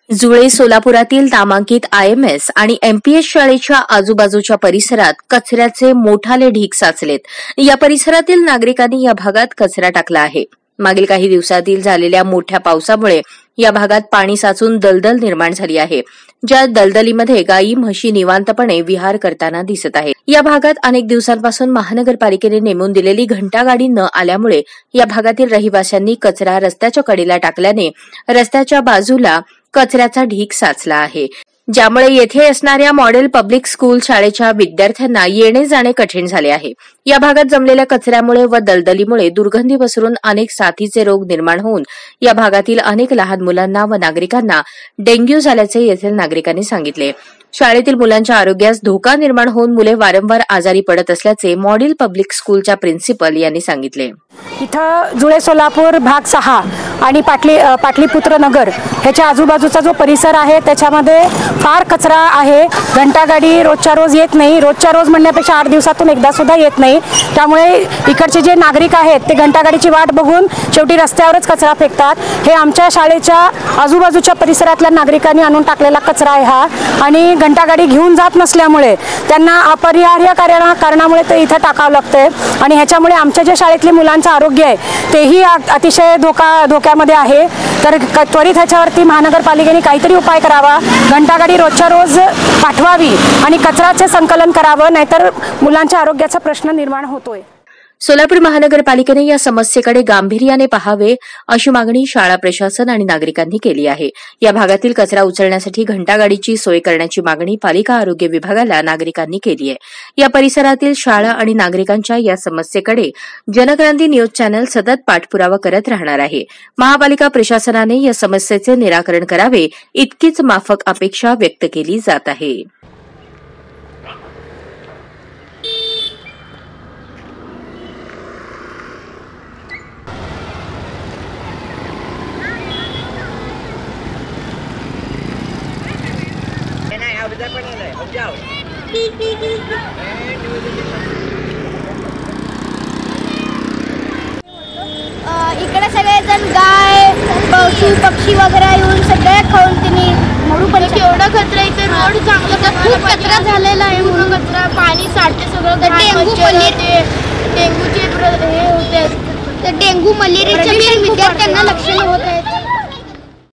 जुळे सोलापुरातील नामांकित IMS आणि MPS शाळेच्या आजूबाजूच्या परिसरात कचऱ्याचे मोठाले ढीग साचलेत। या परिसरातील नागरिकांनी या भागात कचरा टाकला आहे। मागील काही दिवसातील झालेल्या मोठ्या पावसामुळे या भागात पाणी साचून दलदल निर्माण झाली आहे, ज्या दलदलीमध्ये गायी म्हशी निवांतपणे विहार करताना दिसत आहेत। या भागात अनेक दिवसांपासून महानगरपालिकेने नेमून दिलेली घंटागाडी न आल्यामुळे या भागातील रहिवाशांनी कचरा रस्त्याच्या कडेला टाकल्याने रस्त्याच्या बाजूला कचऱ्याचा ढीग साचला आहे, ज्यामुळे येथे असणाऱ्या मॉडेल पब्लिक स्कूल शाळेच्या विद्यार्थ्यांना येणे जाणे कठीण झाले आहे। या भागात जमलेल्या कचऱ्यामुळे व दलदलीमुळे दुर्गंधी पसरून अनेक साथीचे रोग निर्माण होऊन या भागातील अनेक लहान मुलांना व नागरिकांना डेंग्यू झाल्याचे येथील नागरिकांनी सांगितले। शाळेतील मुलांच्या आरोग्यास धोका निर्माण होऊन मुले वारंवार आजारी पडत असल्याचे मॉडेल पब्लिक स्कूलच्या प्रिन्सिपल यांनी सांगितले। इथं जुळे सोलापूर भाग 6 आणि पाटलीपुत्र नगर ह्याच्या आजूबाजूचा जो परिसर आहे त्याच्यामध्ये फार कचरा आहे। घंटागाडी रोजच्या रोज येत नाही, रोजच्या रोज म्हणण्यापेक्षा 8 दिवसातून एकदा सुद्धा येत नाही। त्यामुळे इकडचे जे नागरिक आहेत ते घंटागाडीची वाट बघून शेवटी रस्त्यावरच कचरा फेकतात। हे आमच्या शाळेच्या आजूबाजूच्या परिसरातल्या नागरिकांनी आणून टाकलेला कचरा आहे हा, आणि घंटागाडी घेऊन जात नसल्यामुळे त्यांना अपरिहार्य कारणामुळे ते इथं टाकावं लागतंय, आणि ह्याच्यामुळे आमच्या जे शाळेतल्या मुलांचं आरोग्य आहे तेही अतिशय धोक्यामध्ये आहे। तर त्वरित ह्याच्यावरती महानगरपालिकेने काहीतरी उपाय करावा, घंटागाडी रोजच्या रोज पाठवावी आणि कचऱ्याचे संकलन करावं, नाहीतर मुलांच्या आरोग्याचा प्रश्न निर्माण होतोय। सोलापूर महानगरपालिकेने या समस्येकडे गांभीर्याने पाहावे अशी मागणी शाळा प्रशासन आणि नागरिकांनी केली आहे। या भागातील कचरा उचलण्यासाठी घंटागाडीची सोय करण्याची मागणी पालिका आरोग्य विभागाला नागरिकांनी केली आहे। या परिसरातील शाळा आणि नागरिकांच्या या समस्येकडे जनक्रांती न्यूज चॅनल सतत पाठपुरावा करत राहणार आहे। महापालिका प्रशासनाने या समस्येचे निराकरण करावे इतकीच माफक अपेक्षा व्यक्त केली जात आहे। इकडे सगळेजण गाय पशु पक्षी वगैरे येऊन सगळे खाऊन तिने मरू पण एवढा कचरा इथे रोड चांगला खूप कचरा झालेला आहे। म्हणून कचरा पाणी साठते सगळं, डेंगूचे हे होते, तर डेंगू मलेरियाच्या विद्यार्थ्यांना लक्षणं होत आहेत।